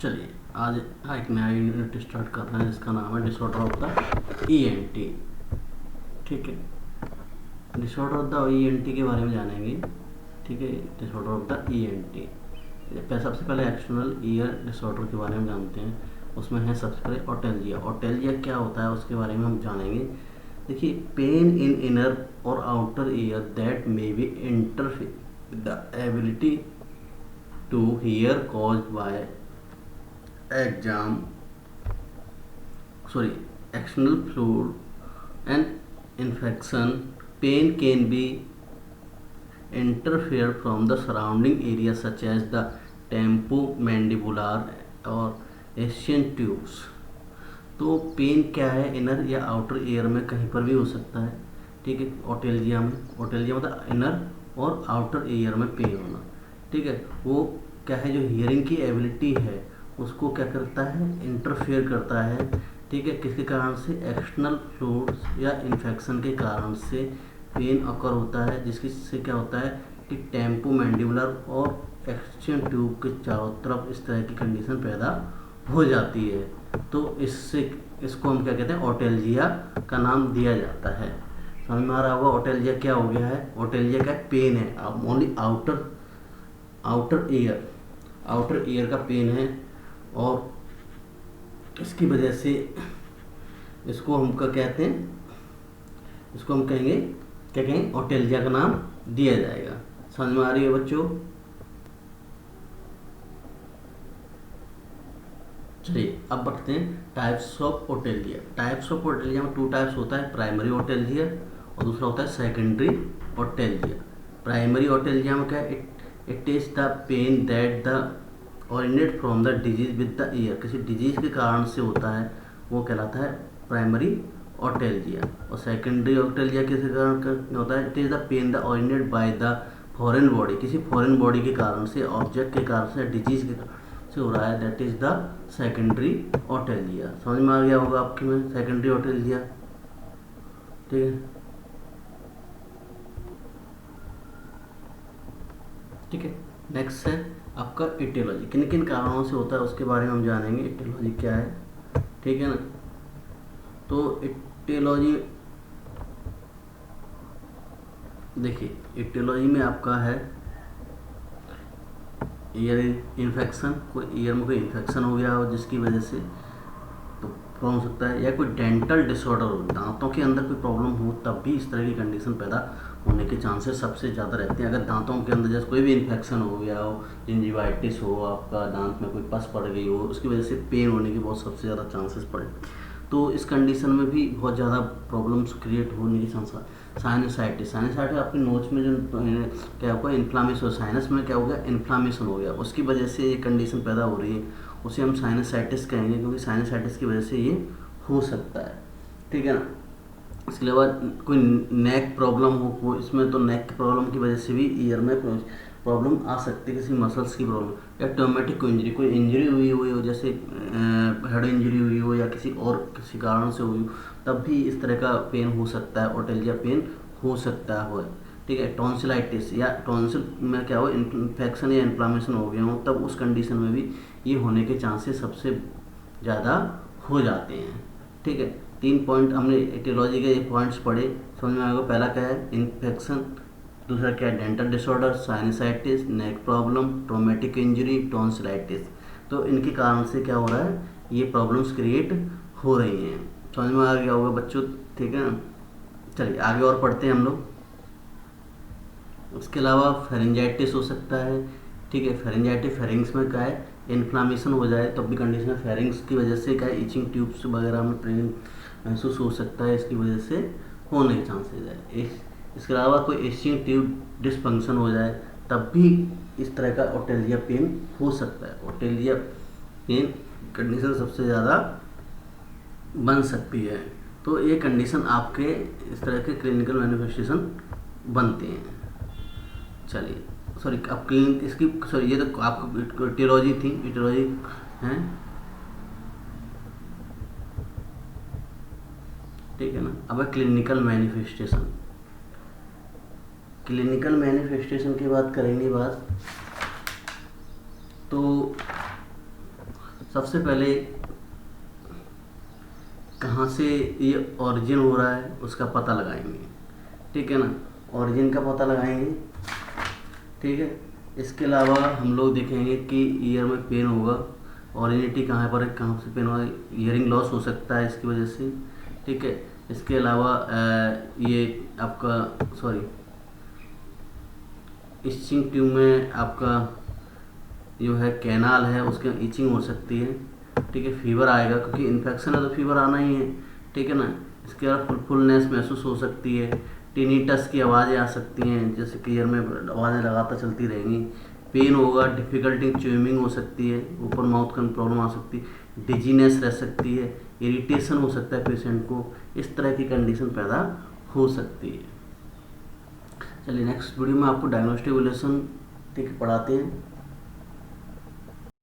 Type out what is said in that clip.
चलिए आज एक नया यूनिट स्टार्ट कर रहे हैं जिसका नाम है डिसऑर्डर ऑफ द ईएनटी। ठीक है, डिसऑर्डर ऑफ द ईएनटी के बारे में जानेंगे। ठीक है, डिसऑर्डर ऑफ द ईएनटी, सबसे पहले एक्सटर्नल ईयर डिसऑर्डर के बारे में जानते हैं। उसमें है सबसे पहले ऑटेल्जिया। ऑटेल्जिया क्या होता है उसके बारे में हम जानेंगे। देखिए, पेन इन इनर और outer ear that may be interfere with the ability to hear caused by external fluid and infection. Pain can be interfered from the surrounding area such as the temporomandibular और Asian tubes. तो pen क्या है, inner या outer ear में कहीं पर भी हो सकता है। ठीक है, ऑटेल्जिया मतलब इनर और आउटर ईयर में पेन होना। ठीक है, वो क्या है, जो हियरिंग की एबिलिटी है उसको क्या करता है, इंटरफेयर करता है। ठीक है, किसके कारण से, एक्सटर्नल फ्लूइड्स या इन्फेक्शन के कारण से पेन अकर होता है, जिससे क्या होता है कि टेम्पोमैंडिबुलर और एक्सचेंज ट्यूब के चारों तरफ इस तरह की कंडीशन पैदा हो जाती है। तो इसको हम क्या कहते हैं, ऑटेल्जिया का नाम दिया जाता है। समझ में आ रहा होगा ऑटेल्जिया क्या हो गया है। ऑटेल्जिया का पेन है ओनली आउटर ईयर का पेन है, और इसकी वजह से इसको हम क्या कहते हैं, इसको हम कहेंगे, क्या कहेंगे, ऑटेल्जिया का नाम दिया जाएगा। समझ में आ रही है बच्चों। चलिए अब बढ़ते हैं टाइप्स ऑफ ऑटेल्जिया। टाइप्स ऑफ ऑटेल्जिया में 2 टाइप्स होता है, प्राइमरी ऑटेल्जिया और दूसरा होता है सेकेंडरी ऑटेल्जिया। प्राइमरी ऑटेल्जिया में क्या है, it is the pain that the originate from the disease with the ear. किसी डिजीज के कारण से होता है, वो कहलाता है प्राइमरी ऑटेल्जिया। और सेकेंडरी ऑटेल्जिया किसी कारण होता है, it is the pain the originate by the foreign body. किसी फॉरेन बॉडी के कारण से, ऑब्जेक्ट के कारण से, डिजीज के कारण से हो रहा है, दैट इज द सेकेंडरी ऑटेल्जिया। समझ में आ गया होगा आपके में सेकेंडरी ऑटेल्जिया। ठीक है, ठीक है। नेक्स्ट है आपका इटियोलॉजी। किन किन कारणों से होता है उसके बारे में हम जानेंगे। इटियोलॉजी क्या है, ठीक है ना। तो इटियोलॉजी, देखिए इटियोलॉजी में आपका है ईयर इन्फेक्शन। कोई ईयर में कोई इन्फेक्शन हो गया हो जिसकी वजह से तो प्रॉब्लम हो सकता है, या कोई डेंटल डिसऑर्डर हो, दांतों के अंदर कोई प्रॉब्लम हो, तब भी इस तरह की कंडीशन पैदा होने के चांसेस सबसे ज़्यादा रहते हैं। अगर दांतों के अंदर जैसे कोई भी इन्फेक्शन हो गया हो, जिंजिवाइटिस हो, आपका दांत में कोई पस पड़ गई हो, उसकी वजह से पेन होने के बहुत सबसे ज़्यादा चांसेस पड़े। तो इस कंडीशन में भी बहुत ज़्यादा प्रॉब्लम्स क्रिएट होने के चांसेस। साइनसाइटिस आपकी नोच में जो क्या होगा, इन्फ्लामेशन, साइनस में क्या हो गया, इन्फ्लामेशन हो गया, उसकी वजह से ये कंडीशन पैदा हो रही है, उसे हम साइनसाइटिस कहेंगे, क्योंकि साइनसाइटिस की वजह से ये हो सकता है। ठीक है ना। इसके अलावा कोई नेक प्रॉब्लम हो, इसमें तो नेक की प्रॉब्लम की वजह से भी ईयर में प्रॉब्लम आ सकती है, किसी मसल्स की प्रॉब्लम, या ट्रॉमेटिक कोई इंजरी हुई हो, जैसे हेड इंजरी हुई हो या किसी कारण से हुई हो, तब भी इस तरह का पेन हो सकता है, ऑटेल्जिया पेन हो सकता है। ठीक है, टॉन्सिलाइटिस या टॉन्सिल में क्या हो, इन्फेक्शन या इन्फ्लामेशन हो गया हो, तब उस कंडीशन में भी ये होने के चांसेस सबसे ज़्यादा हो जाते हैं। ठीक है, 3 पॉइंट हमने एटियोलॉजी के पॉइंट्स पढ़े, समझ में आएगा। पहला क्या है, इन्फेक्शन, दूसरा क्या है, डेंटल डिसऑर्डर, साइनसाइटिस, नेक प्रॉब्लम, ट्रॉमेटिक इंजरी, टॉन्सिलाइटिस। तो इनके कारण से क्या हो रहा है, ये प्रॉब्लम्स क्रिएट हो रही हैं। समझ में आ गया होगा बच्चों। ठीक है ना। चलिए आगे और पढ़ते हैं हम लोग। उसके अलावा फेरेंजाइटिस हो सकता है। ठीक है, फेरेंजाइटिस, फेरिंग्स में क्या है, इन्फ्लामेशन हो जाए तब भी कंडीशन है। फेरिंग्स की वजह से क्या है, ईचिंग ट्यूब्स वगैरह में पेन महसूस हो सकता है, इसकी वजह से होने के चांसेस है। इसके अलावा कोई एशियन ट्यूब डिसफंक्शन हो जाए तब भी इस तरह का ऑटेल्जिया पेन हो सकता है। ऑटेल्जिया पेन कंडीशन सबसे ज़्यादा बन सकती है। तो ये कंडीशन आपके इस तरह के क्लिनिकल मैनिफेस्टेशन बनते हैं। चलिए सॉरी, अब क्लिनिक इसकी सॉरी, ये तो आपको इटियोलॉजी थी, इटियोलॉजी है, ठीक है ना। अब क्लिनिकल मैनिफेस्टेशन, क्लिनिकल मैनिफेस्टेशन की बात करेंगे तो सबसे पहले कहाँ से ये ओरिजिन हो रहा है उसका पता लगाएंगे, ठीक है ना, ओरिजिन का पता लगाएंगे, ठीक है। इसके अलावा हम लोग देखेंगे कि ईयर में पेन होगा, ओरिजिनिटी कहाँ पर है, कहाँ से पेन होगा, ईयरिंग लॉस हो सकता है इसकी वजह से, ठीक है। इसके अलावा ये आपका इचिंग ट्यूब में आपका जो है कैनाल है उसके इचिंग हो सकती है, ठीक है। फीवर आएगा क्योंकि इन्फेक्शन है तो फीवर आना ही है, ठीक है ना। इसके अलावा फुलनेस महसूस हो सकती है, टिनिटस की आवाज़ें आ सकती हैं, जैसे कि ईयर में आवाज़ें लगातार चलती रहेंगी, पेन होगा, डिफ़िकल्टी च्यूइंग हो सकती है, ओपन माउथ का प्रॉब्लम आ सकती है, डिजीनेस रह सकती है, इरिटेशन हो सकता है पेशेंट को, इस तरह की कंडीशन पैदा हो सकती है। चलिए नेक्स्ट वीडियो में आपको डायग्नोस्टिक इवैल्यूएशन ठीक पढ़ाते हैं।